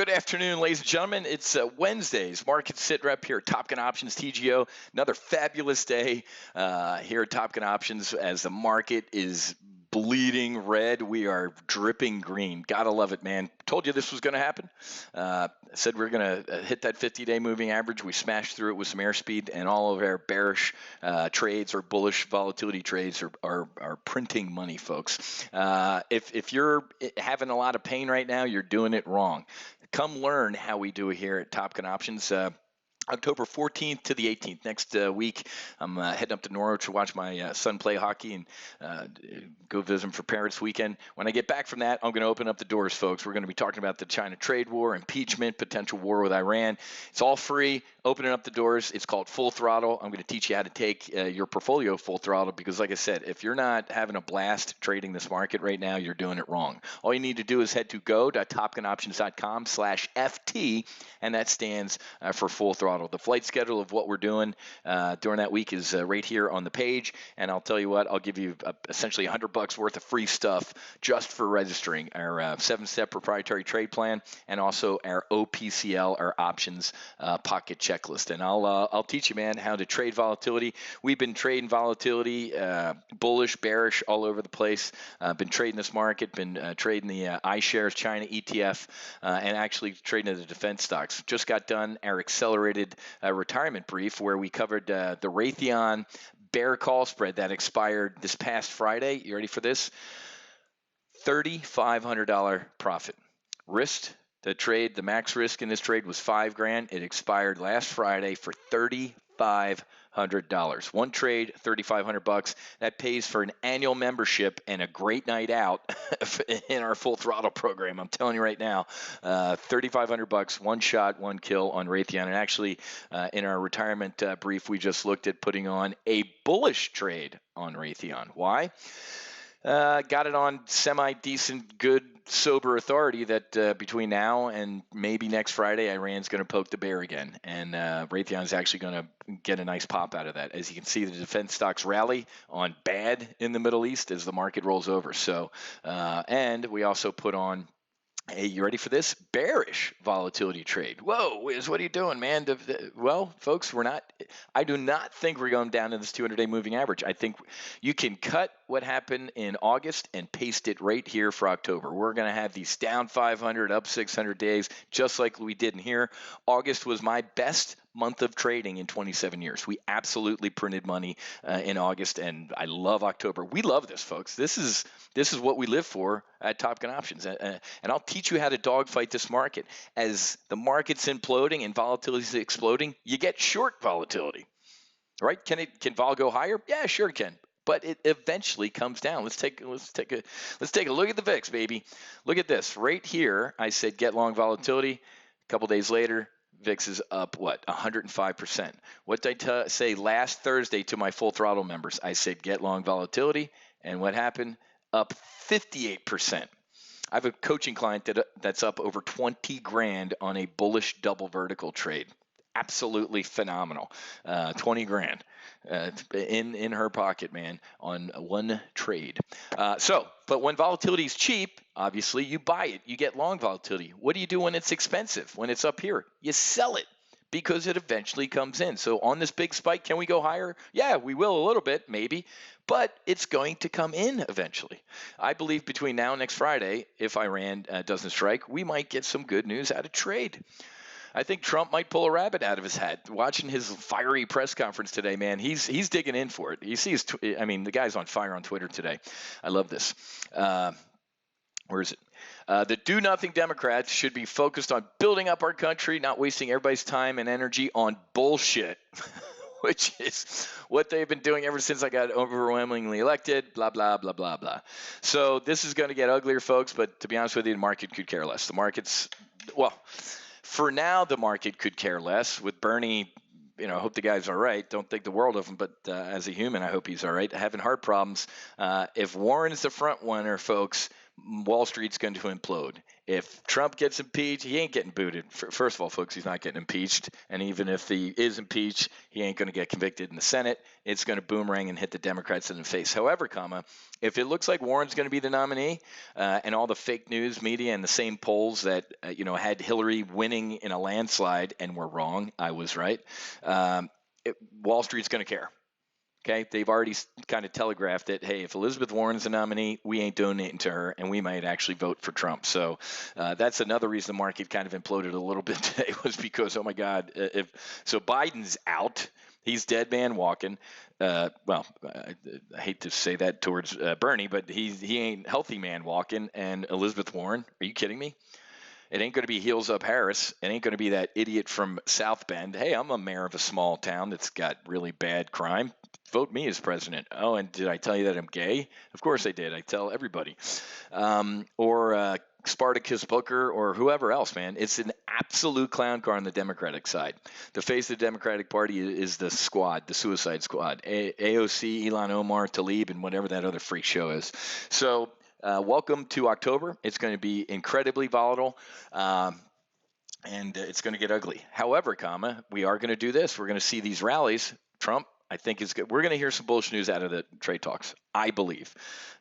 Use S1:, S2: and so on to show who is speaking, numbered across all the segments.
S1: Good afternoon, ladies and gentlemen. It's Wednesday's Market SITREP here at Top Gun Options TGO. Another fabulous day here at Top Gun Options as the market is bleeding red. We are dripping green. Gotta love it, man. Told you this was going to happen. Said we are going to hit that 50-day moving average. We smashed through it with some airspeed, and all of our bearish trades or bullish volatility trades are printing money, folks. If you're having a lot of pain right now, you're doing it wrong. Come learn how we do it here at Top Gun Options. October 14th to the 18th. Next week, I'm heading up to Norwich to watch my son play hockey and go visit him for Parents Weekend. When I get back from that, I'm going to open up the doors, folks. We're going to be talking about the China trade war, impeachment, potential war with Iran. It's all free. Opening up the doors. It's called Full Throttle. I'm going to teach you how to take your portfolio full throttle because, like I said, if you're not having a blast trading this market right now, you're doing it wrong. All you need to do is head to go.topgunoptions.com/FT, and that stands for Full Throttle. The flight schedule of what we're doing during that week is right here on the page, and I'll tell you what, I'll give you essentially $100 worth of free stuff just for registering our 7-step proprietary trade plan and also our OPCL, our options pocket checklist. And I'll teach you, man, how to trade volatility. We've been trading volatility, bullish, bearish, all over the place. Been trading this market, been trading the iShares China ETF, and actually trading the defense stocks. Just got done our accelerated retirement brief where we covered the Raytheon bear call spread that expired this past Friday. You ready for this? $3,500 profit. Risk to trade, the max risk in this trade was $5,000. It expired last Friday for $3,500. One trade, $3,500. That pays for an annual membership and a great night out in our Full Throttle program. I'm telling you right now, $3,500, one shot, one kill on Raytheon. And actually, in our retirement brief, we just looked at putting on a bullish trade on Raytheon. Why? Got it on semi-decent, good, sober authority that between now and maybe next Friday, Iran's going to poke the bear again. And Raytheon's actually going to get a nice pop out of that. As you can see, the defense stocks rally on bad in the Middle East as the market rolls over. So, and we also put on hey, you ready for this? Bearish volatility trade. Whoa, Wiz, what are you doing, man? Well, folks, I do not think we're going down to this 200-day moving average. I think you can cut what happened in August and paste it right here for October. We're going to have these down 500, up 600 days, just like we did in here. August was my best month of trading in 27 years. We absolutely printed money in August, and I love October. We love this, folks. This is what we live for at Top Gun Options, and I'll teach you how to dogfight this market. As the market's imploding and volatility is exploding, you get short volatility, right? Can vol go higher? Yeah, sure it can. But it eventually comes down. Let's take a look at the VIX, baby. Look at this right here. I said get long volatility. A couple days later, VIX is up, 105%. What did I say last Thursday to my Full Throttle members? I said get long volatility, and what happened? Up 58%. I have a coaching client that's up over 20 grand on a bullish double vertical trade. Absolutely phenomenal. 20 grand in her pocket, man, on one trade. But when volatility is cheap, obviously you buy it. You get long volatility. What do you do when it's expensive? When it's up here, you sell it because it eventually comes in. So on this big spike, can we go higher? Yeah, we will a little bit, maybe, but it's going to come in eventually. I believe between now and next Friday, if Iran doesn't strike, we might get some good news out of trade. I think Trump might pull a rabbit out of his hat. Watching his fiery press conference today, man, he's digging in for it. You see the guy's on fire on Twitter today. I love this. Where is it? The do-nothing Democrats should be focused on building up our country, not wasting everybody's time and energy on bullshit, which is what they've been doing ever since I got overwhelmingly elected, blah, blah, blah, blah, blah. So this is going to get uglier, folks, but to be honest with you, the market could care less. For now, the market could care less. With Bernie, I hope the guy's all right. Don't think the world of him, but as a human, I hope he's all right. Having heart problems. If Warren's the front runner, folks, Wall Street's going to implode. If Trump gets impeached, he ain't getting booted. First of all, folks, he's not getting impeached. And even if he is impeached, he ain't going to get convicted in the Senate. It's going to boomerang and hit the Democrats in the face. However, if it looks like Warren's going to be the nominee, and all the fake news media and the same polls that had Hillary winning in a landslide and were wrong, I was right. Wall Street's going to care. Okay, they've already kind of telegraphed it. Hey, if Elizabeth Warren's the nominee, we ain't donating to her, and we might actually vote for Trump. So that's another reason the market kind of imploded a little bit today, was because, oh my God, so Biden's out. He's dead man walking. I hate to say that towards Bernie, but he ain't healthy man walking. And Elizabeth Warren, are you kidding me? It ain't going to be heels up Harris. It ain't going to be that idiot from South Bend. Hey, I'm a mayor of a small town that's got really bad crime. Vote me as president. Oh, and did I tell you that I'm gay? Of course I did. I tell everybody. Or Spartacus Booker or whoever else, man. It's an absolute clown car on the Democratic side. The face of the Democratic Party is the squad, the Suicide Squad. AOC, Ilhan Omar, Tlaib, and whatever that other freak show is. So welcome to October. It's going to be incredibly volatile. And it's going to get ugly. However, we are going to do this. We're going to see these rallies. Trump, I think, is good. We're going to hear some bullshit news out of the trade talks, I believe.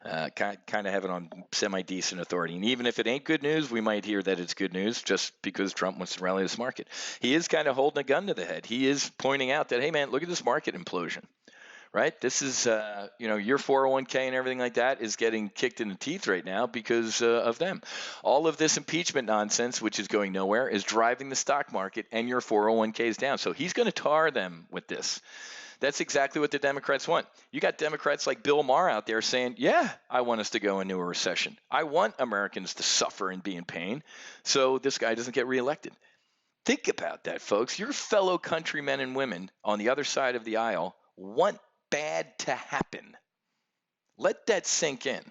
S1: Kind of have it on semi-decent authority. And even if it ain't good news, we might hear that it's good news just because Trump wants to rally this market. He is kind of holding a gun to the head. He is pointing out that, hey, man, look at this market implosion. Right? This is, your 401k and everything like that is getting kicked in the teeth right now because of them. All of this impeachment nonsense, which is going nowhere, is driving the stock market and your 401k is down. So he's going to tar them with this. That's exactly what the Democrats want. You got Democrats like Bill Maher out there saying, yeah, I want us to go into a recession. I want Americans to suffer and be in pain so this guy doesn't get reelected. Think about that, folks. Your fellow countrymen and women on the other side of the aisle want bad to happen. Let that sink in.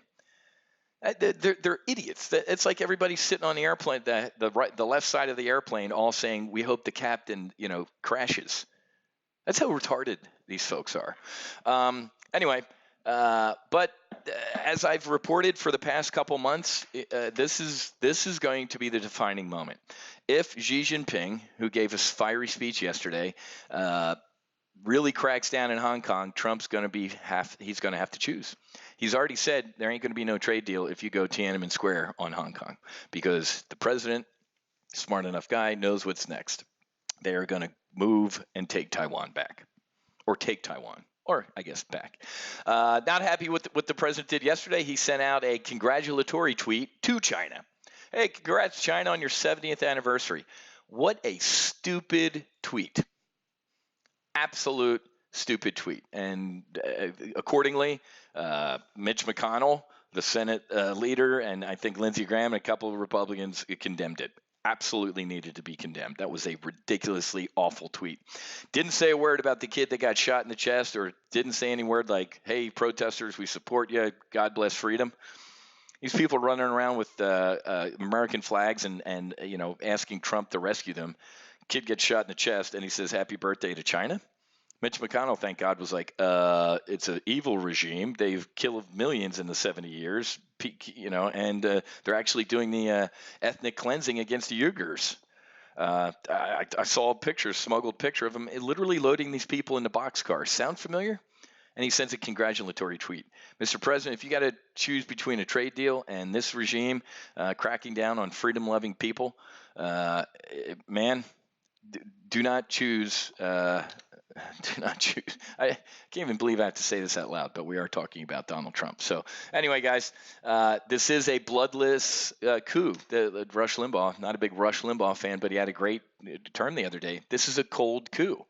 S1: They're idiots. It's like everybody sitting on the airplane, the left side of the airplane, all saying, "We hope the captain, crashes." That's how retarded these folks are. Anyway, but as I've reported for the past couple months, this is going to be the defining moment. If Xi Jinping, who gave us fiery speech yesterday, really cracks down in Hong Kong, Trump's going to he's going to have to choose. He's already said there ain't going to be no trade deal if you go Tiananmen Square on Hong Kong, because the president, smart enough guy, knows what's next. They are going to move and take Taiwan back, or take Taiwan, or I guess back. Not happy with what the president did yesterday. He sent out a congratulatory tweet to China. Hey, congrats, China, on your 70th anniversary. What a stupid tweet. Absolute stupid tweet. And accordingly, Mitch McConnell, the Senate leader, and I think Lindsey Graham and a couple of Republicans condemned it. Absolutely needed to be condemned. That was a ridiculously awful tweet. Didn't say a word about the kid that got shot in the chest, or didn't say any word like, hey, protesters, we support you. God bless freedom. These people running around with American flags and asking Trump to rescue them. Kid gets shot in the chest, and he says, happy birthday to China. Mitch McConnell, thank God, was like, it's an evil regime. They've killed millions in the 70 years, and they're actually doing the ethnic cleansing against the Uyghurs. I saw a picture, smuggled picture of them literally loading these people into boxcars. Sound familiar? And he sends a congratulatory tweet. Mr. President, if you got to choose between a trade deal and this regime cracking down on freedom-loving people, man, do not choose. Do not choose. I can't even believe I have to say this out loud, but we are talking about Donald Trump. So anyway, guys, this is a bloodless coup. The Rush Limbaugh, not a big Rush Limbaugh fan, but he had a great term the other day. This is a cold coup,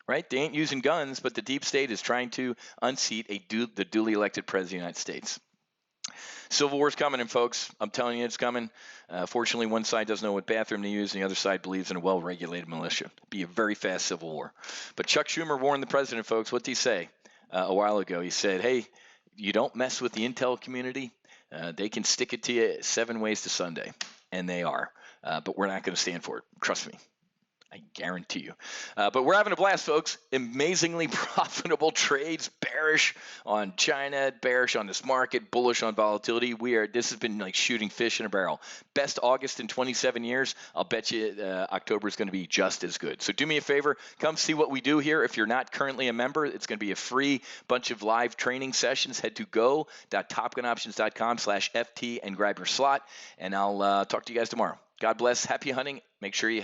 S1: right? They ain't using guns, but the deep state is trying to unseat the duly elected president of the United States. Civil war's coming in, folks. I'm telling you, it's coming. Fortunately, one side doesn't know what bathroom to use, and the other side believes in a well-regulated militia. It'd be a very fast civil war. But Chuck Schumer warned the president, folks. What did he say a while ago? He said, hey, you don't mess with the intel community. They can stick it to you 7 ways to Sunday, and they are. But we're not going to stand for it. Trust me. I guarantee you. But we're having a blast, folks. Amazingly profitable trades, bearish on China, bearish on this market, bullish on volatility. This has been like shooting fish in a barrel. Best August in 27 years. I'll bet you October is going to be just as good. So do me a favor, come see what we do here. If you're not currently a member, it's going to be a free bunch of live training sessions. Head to go.topgunoptions.com/FT and grab your slot. And I'll talk to you guys tomorrow. God bless. Happy hunting. Make sure you